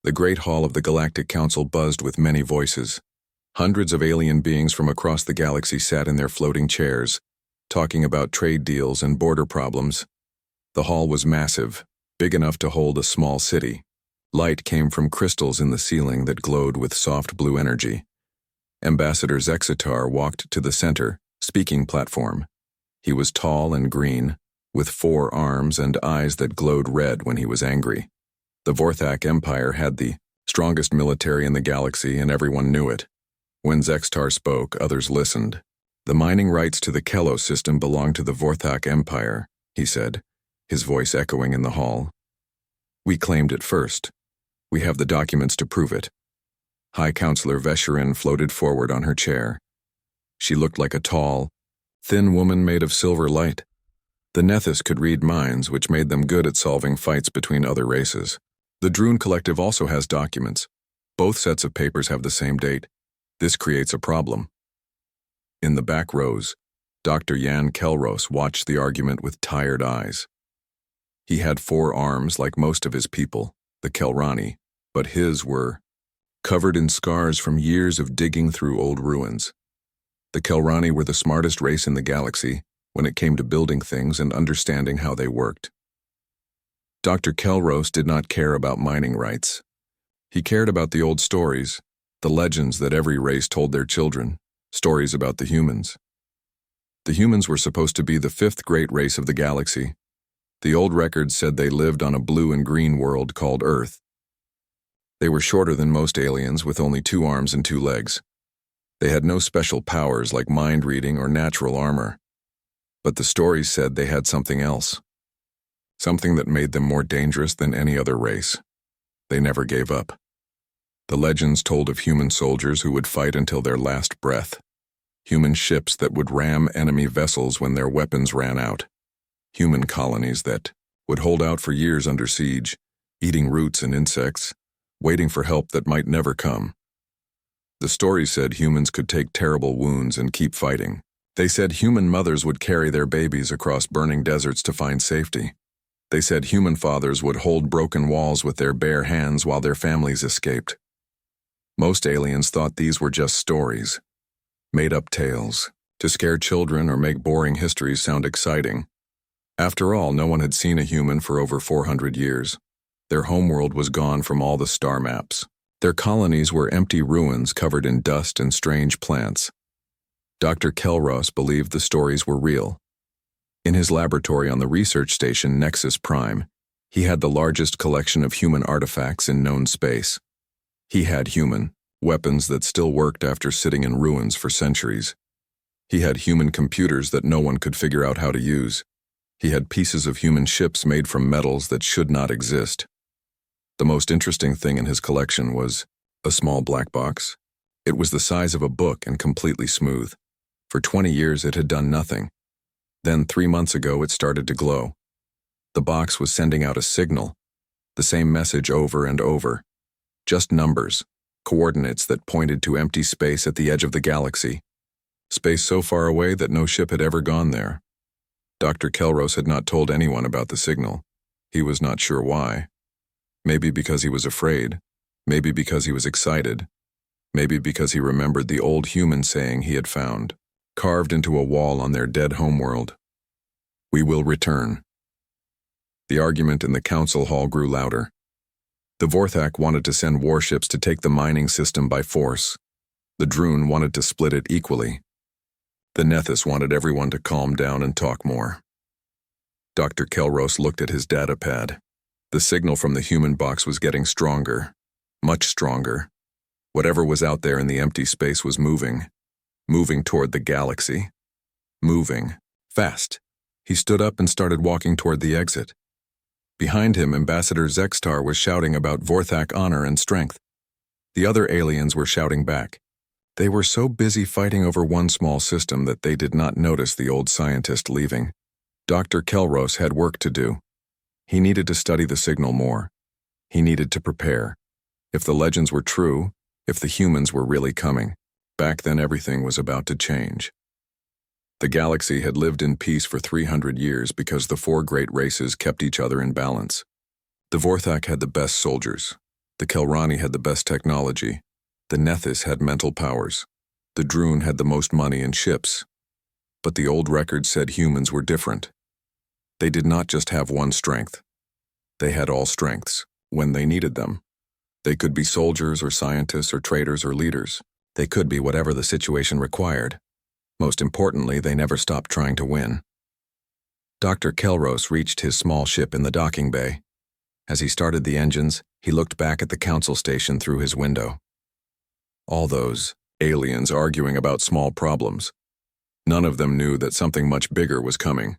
The Great Hall of the Galactic Council buzzed with many voices. Hundreds of alien beings from across the galaxy sat in their floating chairs, talking about trade deals and border problems. The hall was massive, big enough to hold a small city. Light came from crystals in the ceiling that glowed with soft blue energy. Ambassador Zexitar walked to the center, speaking platform. He was tall and green, with 4 arms and eyes that glowed red when he was angry. The Vorthak Empire had the strongest military in the galaxy, and everyone knew it. When Zextar spoke, others listened. The mining rights to the Kelos system belong to the Vorthak Empire, he said, his voice echoing in the hall. We claimed it first. We have the documents to prove it. High Counselor Vesherin floated forward on her chair. She looked like a tall, thin woman made of silver light. The Nethys could read minds, which made them good at solving fights between other races. The Droon Collective also has documents. Both sets of papers have the same date. This creates a problem. In the back rows, Dr. Jan Kelros watched the argument with tired eyes. He had 4 arms like most of his people, the Kelrani, but his were covered in scars from years of digging through old ruins. The Kelrani were the smartest race in the galaxy when it came to building things and understanding how they worked. Dr. Kelros did not care about mining rights. He cared about the old stories, the legends that every race told their children, stories about the humans. The humans were supposed to be the 5th great race of the galaxy. The old records said they lived on a blue and green world called Earth. They were shorter than most aliens with only 2 arms and 2 legs. They had no special powers like mind reading or natural armor. But the stories said they had something else. Something that made them more dangerous than any other race. They never gave up. The legends told of human soldiers who would fight until their last breath. Human ships that would ram enemy vessels when their weapons ran out. Human colonies that would hold out for years under siege, eating roots and insects, waiting for help that might never come. The story said humans could take terrible wounds and keep fighting. They said human mothers would carry their babies across burning deserts to find safety. They said human fathers would hold broken walls with their bare hands while their families escaped. Most aliens thought these were just stories, made-up tales, to scare children or make boring histories sound exciting. After all, no one had seen a human for over 400 years. Their homeworld was gone from all the star maps. Their colonies were empty ruins covered in dust and strange plants. Dr. Kelros believed the stories were real. In his laboratory on the research station Nexus Prime, he had the largest collection of human artifacts in known space. He had human weapons that still worked after sitting in ruins for centuries. He had human computers that no one could figure out how to use. He had pieces of human ships made from metals that should not exist. The most interesting thing in his collection was a small black box. It was the size of a book and completely smooth. For 20 years it had done nothing. Then 3 months ago it started to glow. The box was sending out a signal, the same message over and over. Just numbers, coordinates that pointed to empty space at the edge of the galaxy. Space so far away that no ship had ever gone there. Dr. Kelros had not told anyone about the signal. He was not sure why. Maybe because he was afraid. Maybe because he was excited. Maybe because he remembered the old human saying he had found, carved into a wall on their dead homeworld. We will return. The argument in the council hall grew louder. The Vorthak wanted to send warships to take the mining system by force. The Droon wanted to split it equally. The Nethys wanted everyone to calm down and talk more. Dr. Kelros looked at his data pad. The signal from the human box was getting stronger, much stronger. Whatever was out there in the empty space was moving toward the galaxy. Moving, fast. He stood up and started walking toward the exit. Behind him, Ambassador Zextar was shouting about Vorthak honor and strength. The other aliens were shouting back. They were so busy fighting over one small system that they did not notice the old scientist leaving. Dr. Kelros had work to do. He needed to study the signal more. He needed to prepare. If the legends were true, if the humans were really coming, back then everything was about to change. The galaxy had lived in peace for 300 years because the 4 great races kept each other in balance. The Vorthak had the best soldiers. The Kelrani had the best technology. The Nethys had mental powers. The Droon had the most money and ships. But the old records said humans were different. They did not just have one strength. They had all strengths, when they needed them. They could be soldiers or scientists or traders or leaders. They could be whatever the situation required. Most importantly, they never stopped trying to win. Dr. Kelros reached his small ship in the docking bay. As he started the engines, he looked back at the council station through his window. All those aliens arguing about small problems. None of them knew that something much bigger was coming.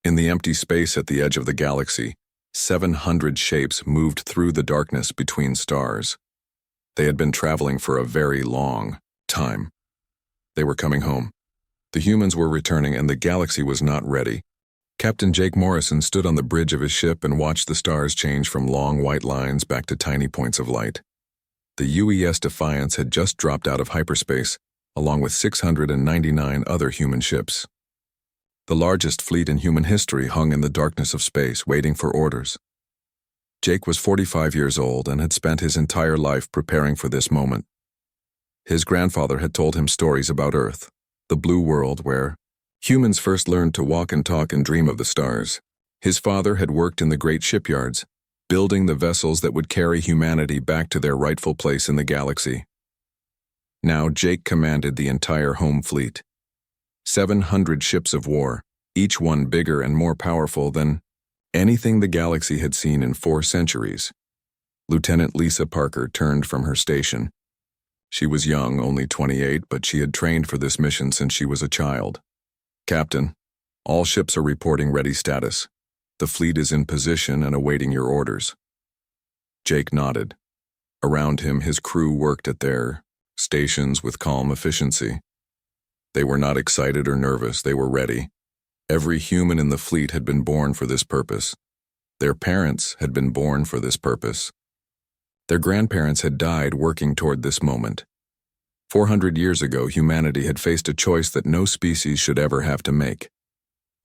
In the empty space at the edge of the galaxy, 700 shapes moved through the darkness between stars. They had been traveling for a very long time. They were coming home. The humans were returning and the galaxy was not ready. Captain Jake Morrison stood on the bridge of his ship and watched the stars change from long white lines back to tiny points of light. The UES Defiance had just dropped out of hyperspace, along with 699 other human ships. The largest fleet in human history hung in the darkness of space, waiting for orders. Jake was 45 years old and had spent his entire life preparing for this moment. His grandfather had told him stories about Earth, the blue world where humans first learned to walk and talk and dream of the stars. His father had worked in the great shipyards, building the vessels that would carry humanity back to their rightful place in the galaxy. Now Jake commanded the entire home fleet. 700 ships of war, each one bigger and more powerful than anything the galaxy had seen in 4 centuries. Lieutenant Lisa Parker turned from her station. She was young, only 28, but she had trained for this mission since she was a child. Captain, all ships are reporting ready status. The fleet is in position and awaiting your orders. Jake nodded. Around him, his crew worked at their stations with calm efficiency. They were not excited or nervous, they were ready. Every human in the fleet had been born for this purpose. Their parents had been born for this purpose. Their grandparents had died working toward this moment. 400 years ago, humanity had faced a choice that no species should ever have to make.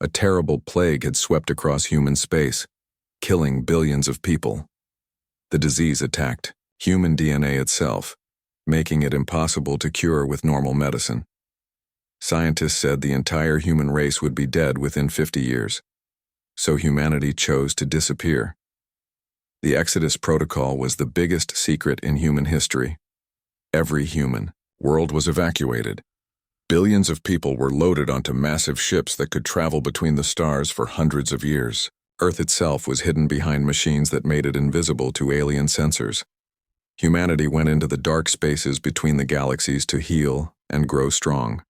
A terrible plague had swept across human space, killing billions of people. The disease attacked human DNA itself, making it impossible to cure with normal medicine. Scientists said the entire human race would be dead within 50 years. So humanity chose to disappear. The Exodus Protocol was the biggest secret in human history. Every human world was evacuated. Billions of people were loaded onto massive ships that could travel between the stars for hundreds of years. Earth itself was hidden behind machines that made it invisible to alien sensors. Humanity went into the dark spaces between the galaxies to heal and grow strong.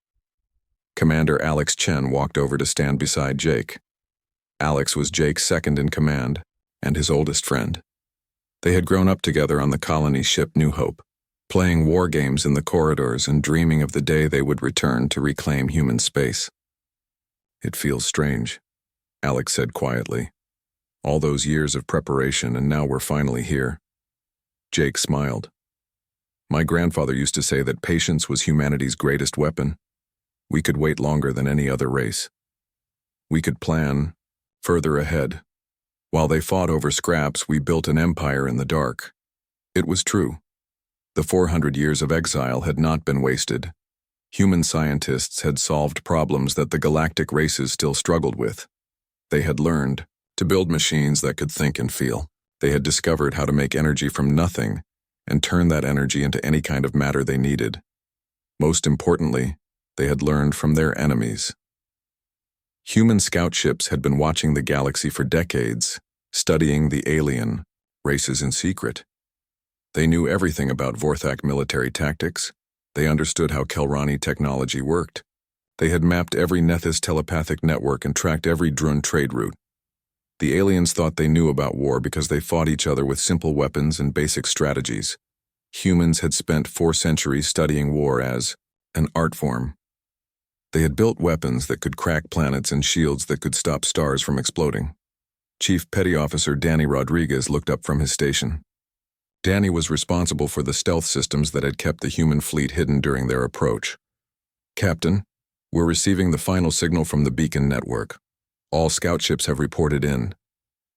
Commander Alex Chen walked over to stand beside Jake. Alex was Jake's second in command and his oldest friend. They had grown up together on the colony ship New Hope, playing war games in the corridors and dreaming of the day they would return to reclaim human space. "It feels strange," Alex said quietly. "All those years of preparation and now we're finally here." Jake smiled. "My grandfather used to say that patience was humanity's greatest weapon. We could wait longer than any other race. We could plan further ahead. While they fought over scraps, we built an empire in the dark." It was true. The 400 years of exile had not been wasted. Human scientists had solved problems that the galactic races still struggled with. They had learned to build machines that could think and feel. They had discovered how to make energy from nothing and turn that energy into any kind of matter they needed. Most importantly, they had learned from their enemies. Human scout ships had been watching the galaxy for decades, studying the alien races in secret. They knew everything about Vorthak military tactics. They understood how Kelrani technology worked. They had mapped every Nethys telepathic network and tracked every Drun trade route. The aliens thought they knew about war because they fought each other with simple weapons and basic strategies. Humans had spent 4 centuries studying war as an art form. They had built weapons that could crack planets and shields that could stop stars from exploding. Chief Petty Officer Danny Rodriguez looked up from his station. Danny was responsible for the stealth systems that had kept the human fleet hidden during their approach. "Captain, we're receiving the final signal from the beacon network. All scout ships have reported in.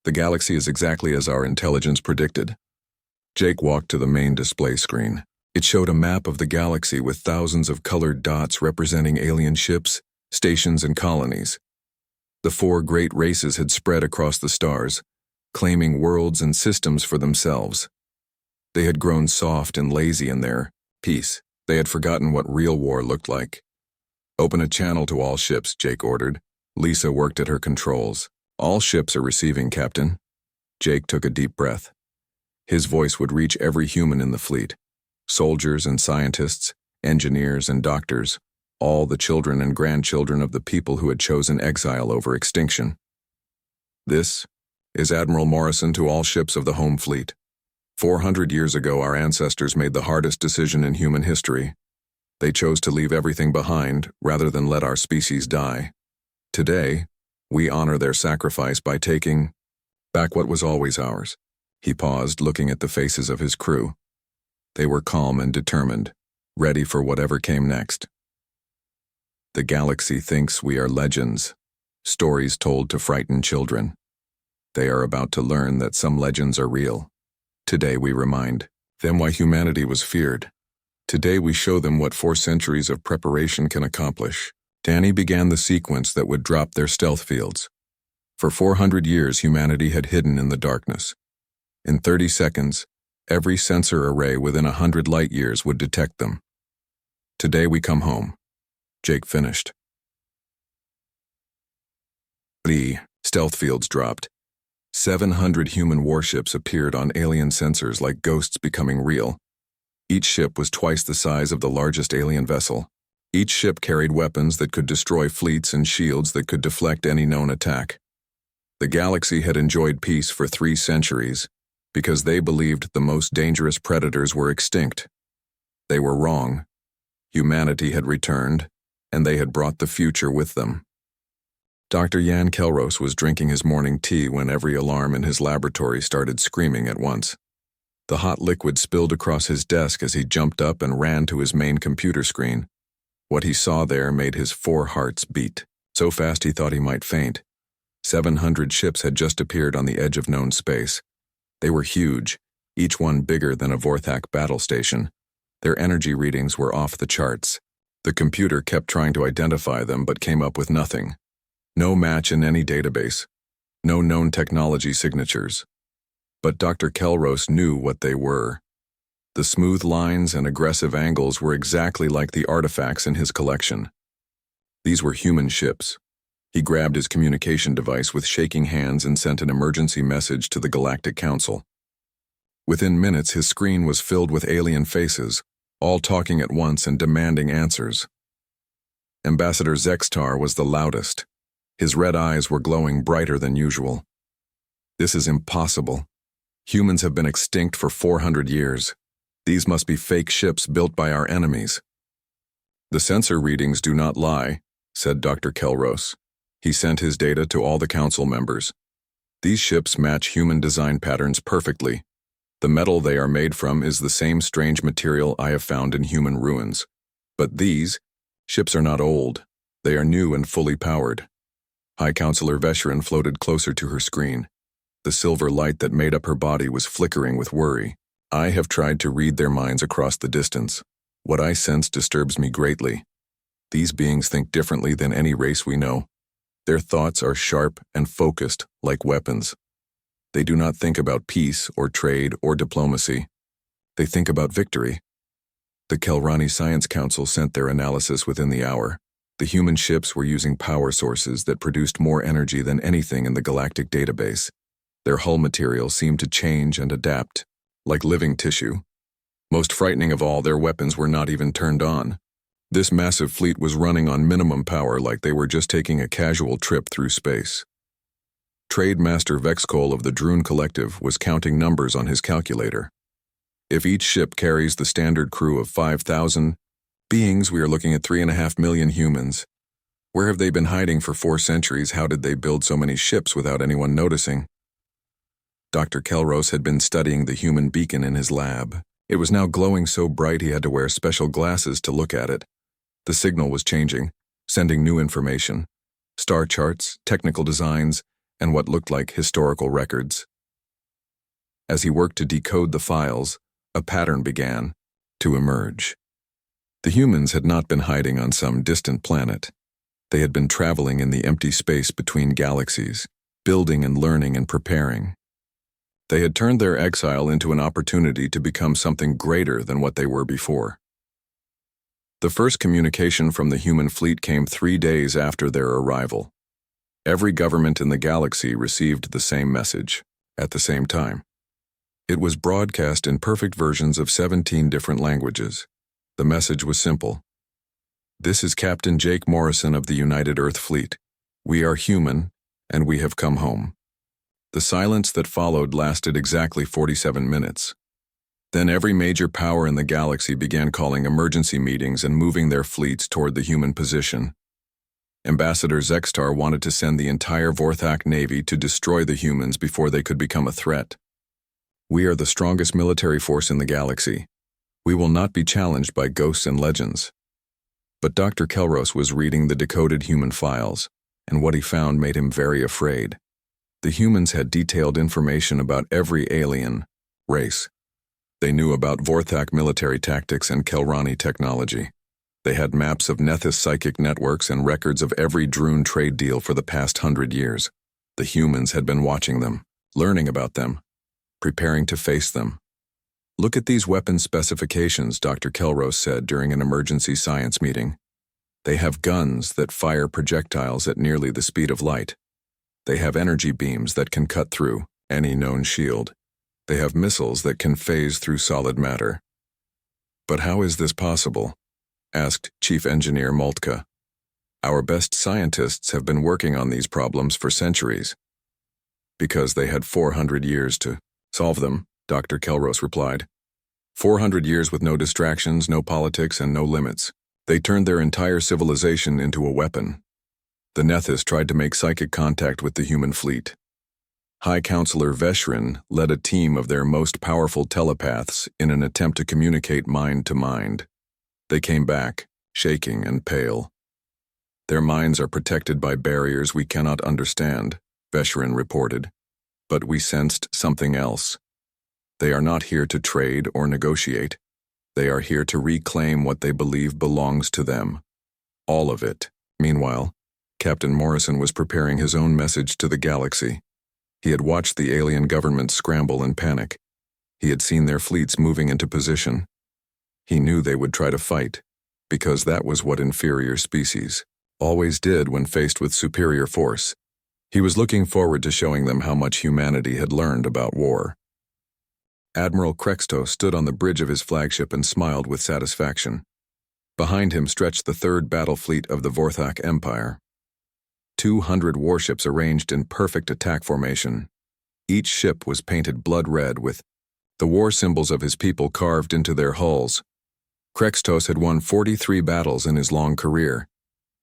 The galaxy is exactly as our intelligence predicted. Jake walked to the main display screen. It showed a map of the galaxy with thousands of colored dots representing alien ships, stations, and colonies. The 4 great races had spread across the stars, claiming worlds and systems for themselves. They had grown soft and lazy in their peace. They had forgotten what real war looked like. "Open a channel to all ships," Jake ordered. Lisa worked at her controls. "All ships are receiving, Captain." Jake took a deep breath. His voice would reach every human in the fleet. Soldiers and scientists, engineers and doctors, all the children and grandchildren of the people who had chosen exile over extinction. "This is Admiral Morrison to all ships of the home fleet. 400 years ago, our ancestors made the hardest decision in human history. They chose to leave everything behind rather than let our species die. Today, we honor their sacrifice by taking back what was always ours." He paused, looking at the faces of his crew. They were calm and determined, ready for whatever came next. "The galaxy thinks we are legends, stories told to frighten children. They are about to learn that some legends are real. Today we remind them why humanity was feared. Today we show them what 4 centuries of preparation can accomplish." Danny began the sequence that would drop their stealth fields. For 400 years, humanity had hidden in the darkness. In 30 seconds, every sensor array within 100 light years would detect them. "Today we come home," Jake finished. The stealth fields dropped. 700 human warships appeared on alien sensors like ghosts becoming real. Each ship was twice the size of the largest alien vessel. Each ship carried weapons that could destroy fleets and shields that could deflect any known attack. The galaxy had enjoyed peace for 3 centuries because they believed the most dangerous predators were extinct. They were wrong. Humanity had returned, and they had brought the future with them. Dr. Jan Kelros was drinking his morning tea when every alarm in his laboratory started screaming at once. The hot liquid spilled across his desk as he jumped up and ran to his main computer screen. What he saw there made his 4 hearts beat. So fast he thought he might faint. 700 ships had just appeared on the edge of known space. They were huge, each one bigger than a Vorthak battle station. Their energy readings were off the charts. The computer kept trying to identify them but came up with nothing. No match in any database. No known technology signatures. But Dr. Kelros knew what they were. The smooth lines and aggressive angles were exactly like the artifacts in his collection. These were human ships. He grabbed his communication device with shaking hands and sent an emergency message to the Galactic Council. Within minutes, his screen was filled with alien faces, all talking at once and demanding answers. Ambassador Zextar was the loudest. His red eyes were glowing brighter than usual. "This is impossible. Humans have been extinct for 400 years. These must be fake ships built by our enemies." "The sensor readings do not lie," said Dr. Kelros. He sent his data to all the council members. "These ships match human design patterns perfectly. The metal they are made from is the same strange material I have found in human ruins. But these ships are not old. They are new and fully powered." High Counselor Vesherin floated closer to her screen. The silver light that made up her body was flickering with worry. "I have tried to read their minds across the distance. What I sense disturbs me greatly. These beings think differently than any race we know. Their thoughts are sharp and focused like weapons. They do not think about peace or trade or diplomacy. They think about victory." The Kelrani Science Council sent their analysis within the hour. The human ships were using power sources that produced more energy than anything in the galactic database. Their hull material seemed to change and adapt, like living tissue. Most frightening of all, their weapons were not even turned on. This massive fleet was running on minimum power like they were just taking a casual trip through space. Trade Master Vexcol of the Droon Collective was counting numbers on his calculator. "If each ship carries the standard crew of 5,000 beings, we are looking at 3.5 million humans. Where have they been hiding for 4 centuries? How did they build so many ships without anyone noticing?" Dr. Kelros had been studying the human beacon in his lab. It was now glowing so bright he had to wear special glasses to look at it. The signal was changing, sending new information. Star charts, technical designs, and what looked like historical records. As he worked to decode the files, a pattern began to emerge. The humans had not been hiding on some distant planet. They had been traveling in the empty space between galaxies, building and learning and preparing. They had turned their exile into an opportunity to become something greater than what they were before. The first communication from the human fleet came 3 days after their arrival. Every government in the galaxy received the same message, at the same time. It was broadcast in perfect versions of 17 different languages. The message was simple. This is Captain Jake Morrison of the United Earth Fleet. We are human, and we have come home. The silence that followed lasted exactly 47 minutes. Then every major power in the galaxy began calling emergency meetings and moving their fleets toward the human position. Ambassador Zextar wanted to send the entire Vorthak Navy to destroy the humans before they could become a threat. We are the strongest military force in the galaxy. We will not be challenged by ghosts and legends. But Dr. Kelros was reading the decoded human files, and what he found made him very afraid. The humans had detailed information about every alien race. They knew about Vorthak military tactics and Kelrani technology. They had maps of Nethys psychic networks and records of every Droon trade deal for the past 100 years. The humans had been watching them, learning about them, preparing to face them. Look at these weapon specifications, Dr. Kelros said during an emergency science meeting. They have guns that fire projectiles at nearly the speed of light. They have energy beams that can cut through any known shield. They have missiles that can phase through solid matter. But how is this possible? Asked Chief Engineer Moltka. Our best scientists have been working on these problems for centuries. Because they had 400 years to solve them, Dr. Kelros replied. 400 years with no distractions, no politics, and no limits. They turned their entire civilization into a weapon. The Nethys tried to make psychic contact with the human fleet. High Counselor Veshrin led a team of their most powerful telepaths in an attempt to communicate mind to mind. They came back, shaking and pale. Their minds are protected by barriers we cannot understand, Veshrin reported. But we sensed something else. They are not here to trade or negotiate. They are here to reclaim what they believe belongs to them. All of it. Meanwhile, Captain Morrison was preparing his own message to the galaxy. He had watched the alien government scramble and panic. He had seen their fleets moving into position. He knew they would try to fight, because that was what inferior species always did when faced with superior force. He was looking forward to showing them how much humanity had learned about war. Admiral Krexto stood on the bridge of his flagship and smiled with satisfaction. Behind him stretched the third battle fleet of the Vorthak Empire. 200 warships arranged in perfect attack formation. Each ship was painted blood red with the war symbols of his people carved into their hulls. Krextos had won 43 battles in his long career.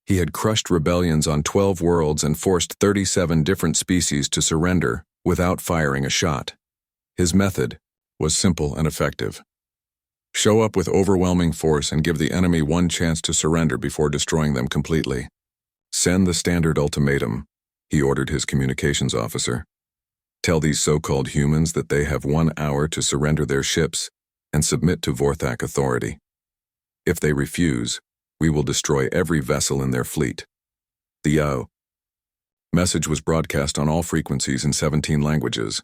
He had crushed rebellions on 12 worlds and forced 37 different species to surrender without firing a shot. His method was simple and effective. Show up with overwhelming force and give the enemy one chance to surrender before destroying them completely. Send the standard ultimatum, he ordered his communications officer. Tell these so-called humans that they have 1 hour to surrender their ships and submit to Vorthak authority. If they refuse, we will destroy every vessel in their fleet. The message was broadcast on all frequencies in 17 languages.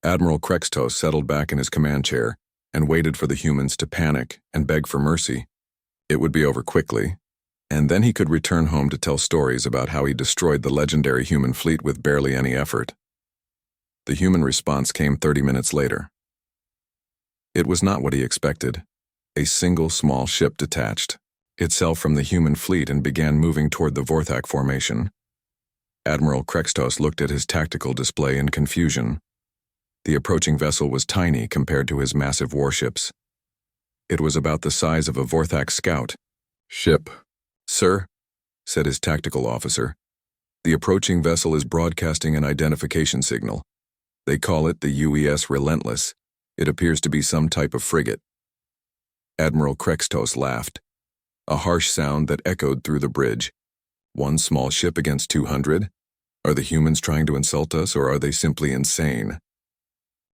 Admiral Krextos settled back in his command chair and waited for the humans to panic and beg for mercy. It would be over quickly, and then he could return home to tell stories about how he destroyed the legendary human fleet with barely any effort. The human response came 30 minutes later. It was not what he expected. A single small ship detached itself from the human fleet and began moving toward the Vorthak formation. Admiral Krextos looked at his tactical display in confusion. The approaching vessel was tiny compared to his massive warships. It was about the size of a Vorthak scout ship. Sir, said his tactical officer, the approaching vessel is broadcasting an identification signal. They call it the UES Relentless. It appears to be some type of frigate. Admiral Krextos laughed, a harsh sound that echoed through the bridge. One small ship against 200? Are the humans trying to insult us, or are they simply insane?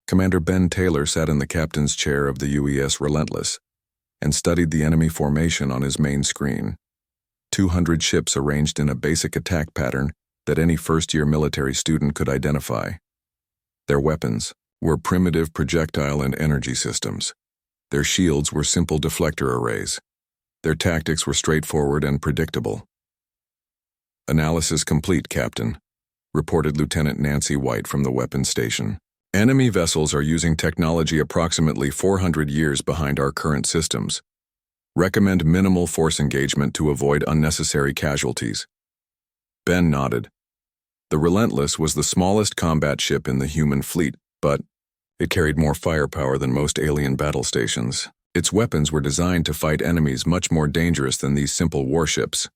Commander Ben Taylor sat in the captain's chair of the UES Relentless and studied the enemy formation on his main screen. 200 ships arranged in a basic attack pattern that any first-year military student could identify. Their weapons were primitive projectile and energy systems. Their shields were simple deflector arrays. Their tactics were straightforward and predictable. "Analysis complete, Captain," reported Lieutenant Nancy White from the weapons station. "Enemy vessels are using technology approximately 400 years behind our current systems. Recommend minimal force engagement to avoid unnecessary casualties." Ben nodded. The Relentless was the smallest combat ship in the human fleet, but it carried more firepower than most alien battle stations. Its weapons were designed to fight enemies much more dangerous than these simple warships.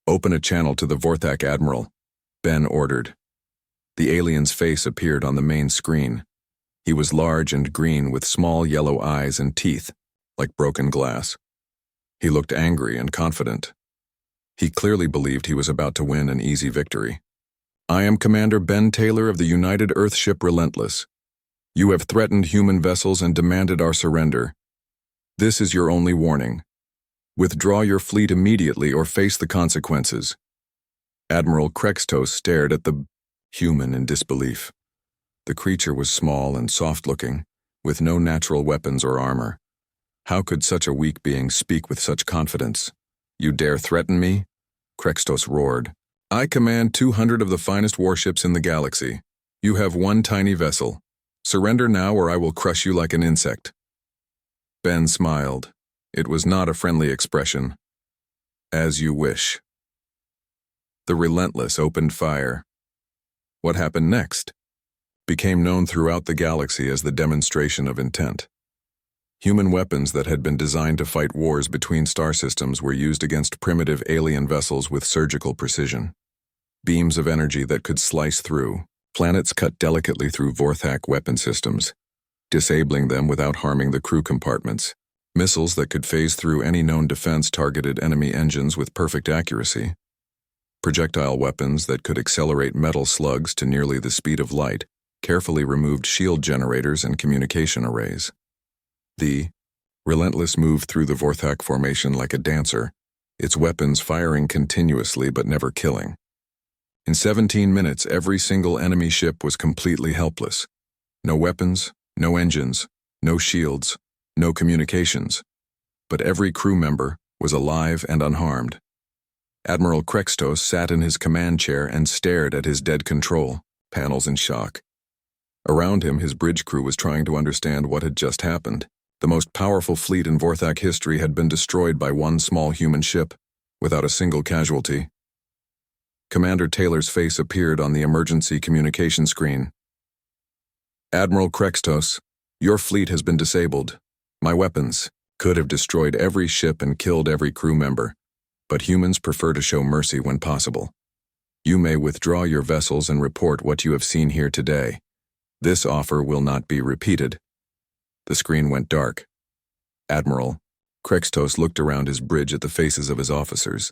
"Open a channel to the Vorthak Admiral," Ben ordered. The alien's face appeared on the main screen. He was large and green with small yellow eyes and teeth, like broken glass. He looked angry and confident. He clearly believed he was about to win an easy victory. "I am Commander Ben Taylor of the United Earthship Relentless. You have threatened human vessels and demanded our surrender. This is your only warning. Withdraw your fleet immediately or face the consequences." Admiral Krextos stared at the human in disbelief. The creature was small and soft-looking, with no natural weapons or armor. How could such a weak being speak with such confidence? "You dare threaten me?" Krextos roared. "I command 200 of the finest warships in the galaxy. You have one tiny vessel. Surrender now or I will crush you like an insect." Ben smiled. It was not a friendly expression. "As you wish." The Relentless opened fire. What happened next became known throughout the galaxy as the demonstration of intent. Human weapons that had been designed to fight wars between star systems were used against primitive alien vessels with surgical precision. Beams of energy that could slice through planets cut delicately through Vorthak weapon systems, disabling them without harming the crew compartments. Missiles that could phase through any known defense targeted enemy engines with perfect accuracy. Projectile weapons that could accelerate metal slugs to nearly the speed of light carefully removed shield generators and communication arrays. The Relentless moved through the Vorthak formation like a dancer, its weapons firing continuously but never killing. In 17 minutes, every single enemy ship was completely helpless. No weapons, no engines, no shields, no communications. But every crew member was alive and unharmed. Admiral Krextos sat in his command chair and stared at his dead control panels in shock. Around him, his bridge crew was trying to understand what had just happened. The most powerful fleet in Vorthak history had been destroyed by one small human ship, without a single casualty. Commander Taylor's face appeared on the emergency communication screen. "Admiral Krextos, your fleet has been disabled. My weapons could have destroyed every ship and killed every crew member, but humans prefer to show mercy when possible. You may withdraw your vessels and report what you have seen here today. This offer will not be repeated." The screen went dark. Admiral Krextos looked around his bridge at the faces of his officers.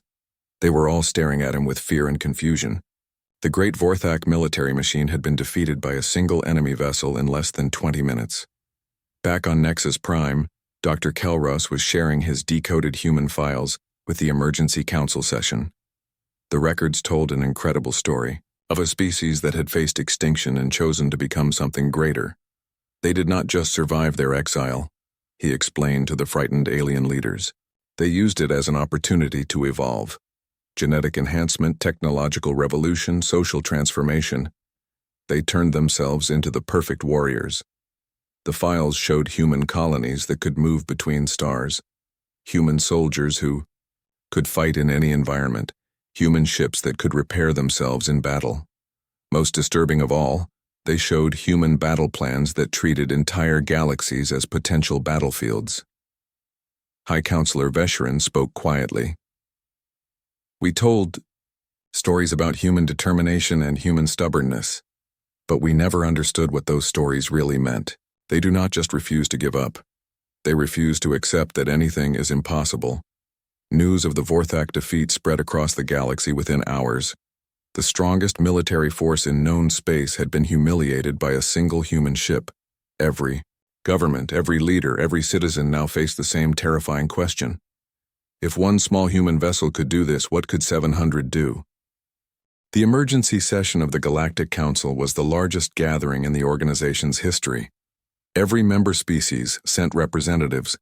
They were all staring at him with fear and confusion. The great Vorthak military machine had been defeated by a single enemy vessel in less than 20 minutes. Back on Nexus Prime, Dr. Kelros was sharing his decoded human files with the emergency council session. The records told an incredible story of a species that had faced extinction and chosen to become something greater. They did not just survive their exile, he explained to the frightened alien leaders. They used it as an opportunity to evolve. Genetic enhancement, technological revolution, social transformation. They turned themselves into the perfect warriors. The files showed human colonies that could move between stars, human soldiers who could fight in any environment, human ships that could repair themselves in battle. Most disturbing of all, they showed human battle plans that treated entire galaxies as potential battlefields. High Counselor Vesherin spoke quietly. "We told stories about human determination and human stubbornness, but we never understood what those stories really meant. They do not just refuse to give up. They refuse to accept that anything is impossible." News of the Vorthak defeat spread across the galaxy within hours. The strongest military force in known space had been humiliated by a single human ship. Every government, every leader, every citizen now faced the same terrifying question. If one small human vessel could do this, what could 700 do? The emergency session of the Galactic Council was the largest gathering in the organization's history. Every member species sent representatives.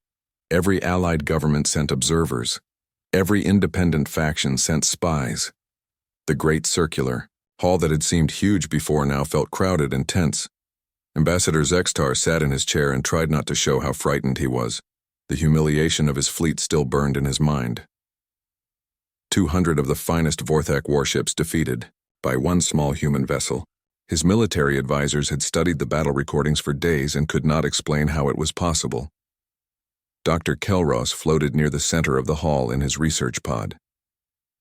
Every allied government sent observers. Every independent faction sent spies. The great circular hall that had seemed huge before now felt crowded and tense. Ambassador Zextar sat in his chair and tried not to show how frightened he was. The humiliation of his fleet still burned in his mind. 200 of the finest Vorthak warships defeated by one small human vessel. His military advisors had studied the battle recordings for days and could not explain how it was possible. Dr. Kelros floated near the center of the hall in his research pod.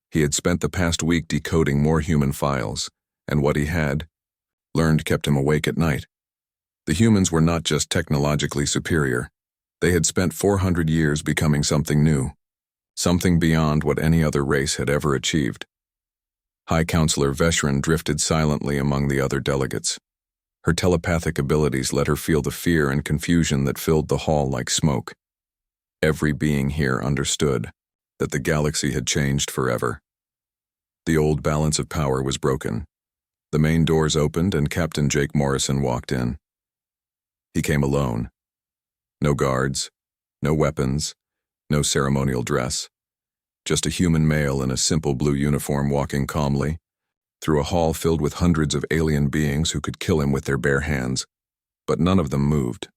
He had spent the past week decoding more human files, and what he had learned kept him awake at night. The humans were not just technologically superior. They had spent 400 years becoming something new, something beyond what any other race had ever achieved. High Counselor Veshran drifted silently among the other delegates. Her telepathic abilities let her feel the fear and confusion that filled the hall like smoke. Every being here understood that the galaxy had changed forever. The old balance of power was broken. The main doors opened and Captain Jake Morrison walked in. He came alone. No guards, no weapons, no ceremonial dress. Just a human male in a simple blue uniform walking calmly through a hall filled with hundreds of alien beings who could kill him with their bare hands. But none of them moved.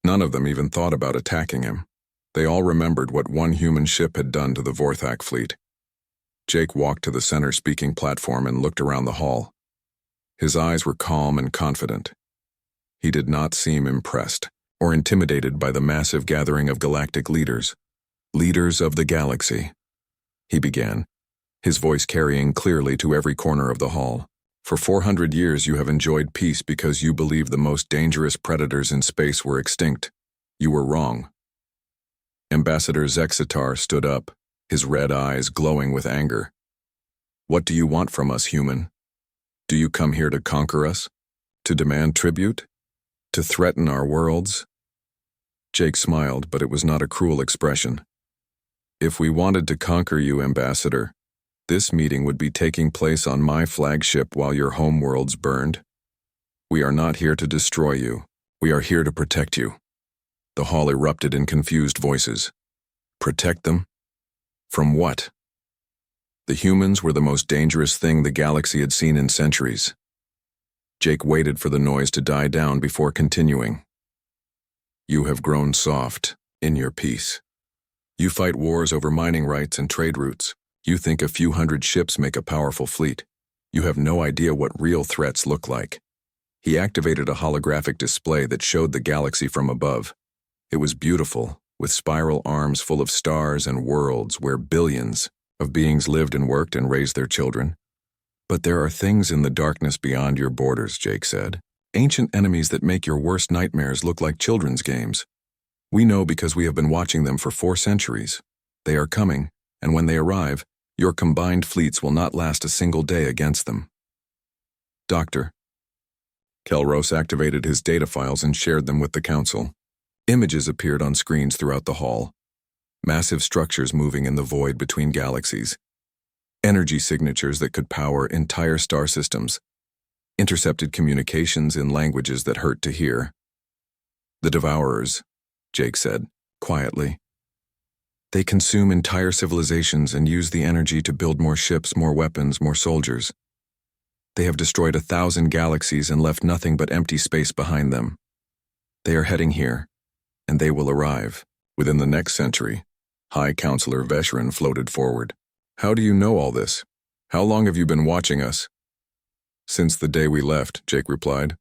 None of them even thought about attacking him. They all remembered what one human ship had done to the Vorthak fleet. Jake walked to the center speaking platform and looked around the hall. His eyes were calm and confident. He did not seem impressed or intimidated by the massive gathering of galactic leaders. Leaders of the galaxy, he began, his voice carrying clearly to every corner of the hall. For 400 years you have enjoyed peace because you believe the most dangerous predators in space were extinct. You were wrong. Ambassador Zexitar stood up, his red eyes glowing with anger. What do you want from us, human? Do you come here to conquer us? To demand tribute? To threaten our worlds? Jake smiled, but it was not a cruel expression. If we wanted to conquer you, Ambassador, this meeting would be taking place on my flagship while your homeworlds burned. We are not here to destroy you. We are here to protect you. The hall erupted in confused voices. Protect them? From what? The humans were the most dangerous thing the galaxy had seen in centuries. Jake waited for the noise to die down before continuing. You have grown soft in your peace. You fight wars over mining rights and trade routes. You think a few hundred ships make a powerful fleet. You have no idea what real threats look like. He activated a holographic display that showed the galaxy from above. It was beautiful, with spiral arms full of stars and worlds where billions of beings lived and worked and raised their children. But there are things in the darkness beyond your borders, Jake said. Ancient enemies that make your worst nightmares look like children's games. We know because we have been watching them for 4 centuries. They are coming, and when they arrive, your combined fleets will not last a single day against them. Doctor. Kelros activated his data files and shared them with the council. Images appeared on screens throughout the hall. Massive structures moving in the void between galaxies. Energy signatures that could power entire star systems. Intercepted communications in languages that hurt to hear. The Devourers, Jake said, quietly. They consume entire civilizations and use the energy to build more ships, more weapons, more soldiers. They have destroyed 1,000 galaxies and left nothing but empty space behind them. They are heading here, and they will arrive within the next century. High Counselor Veshran floated forward. How do you know all this? How long have you been watching us? Since the day we left, Jake replied.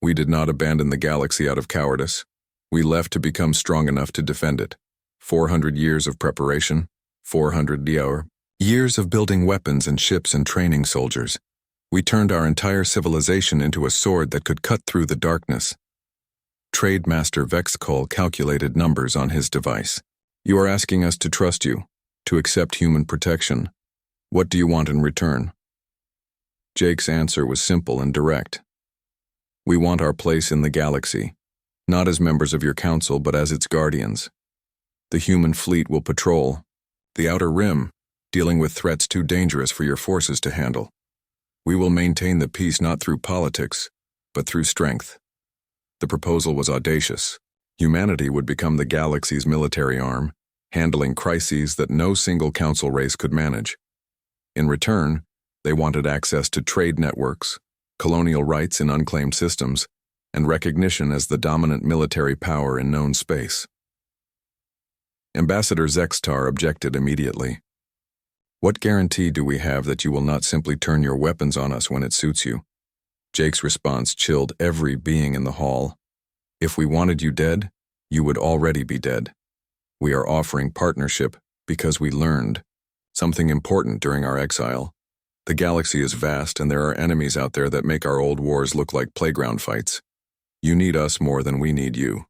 We did not abandon the galaxy out of cowardice. We left to become strong enough to defend it. 400 years of preparation, 400 years of building weapons and ships and training soldiers. We turned our entire civilization into a sword that could cut through the darkness. Trade Master Vexcol calculated numbers on his device. You are asking us to trust you, to accept human protection. What do you want in return? Jake's answer was simple and direct. We want our place in the galaxy, not as members of your council, but as its guardians. The human fleet will patrol the Outer Rim, dealing with threats too dangerous for your forces to handle. We will maintain the peace not through politics, but through strength. The proposal was audacious. Humanity would become the galaxy's military arm, handling crises that no single council race could manage. In return, they wanted access to trade networks, colonial rights in unclaimed systems, and recognition as the dominant military power in known space. Ambassador Zextar objected immediately. What guarantee do we have that you will not simply turn your weapons on us when it suits you? Jake's response chilled every being in the hall. If we wanted you dead, you would already be dead. We are offering partnership because we learned something important during our exile. The galaxy is vast and there are enemies out there that make our old wars look like playground fights. You need us more than we need you.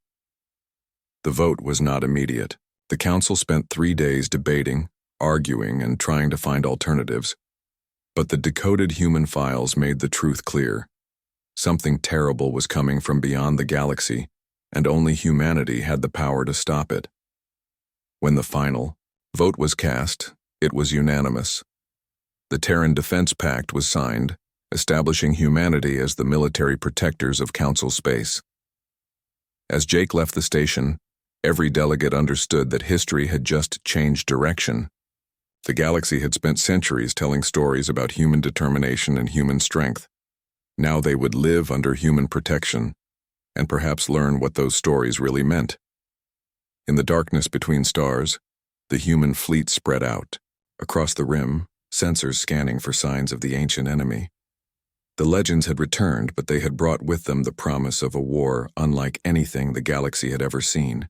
The vote was not immediate. The council spent 3 days debating, arguing, and trying to find alternatives. But the decoded human files made the truth clear. Something terrible was coming from beyond the galaxy, and only humanity had the power to stop it. When the final vote was cast, it was unanimous. The Terran Defense Pact was signed, establishing humanity as the military protectors of Council space. As Jake left the station, every delegate understood that history had just changed direction. The galaxy had spent centuries telling stories about human determination and human strength. Now they would live under human protection, and perhaps learn what those stories really meant. In the darkness between stars, the human fleet spread out. Across the rim, sensors scanning for signs of the ancient enemy. The legends had returned, but they had brought with them the promise of a war unlike anything the galaxy had ever seen.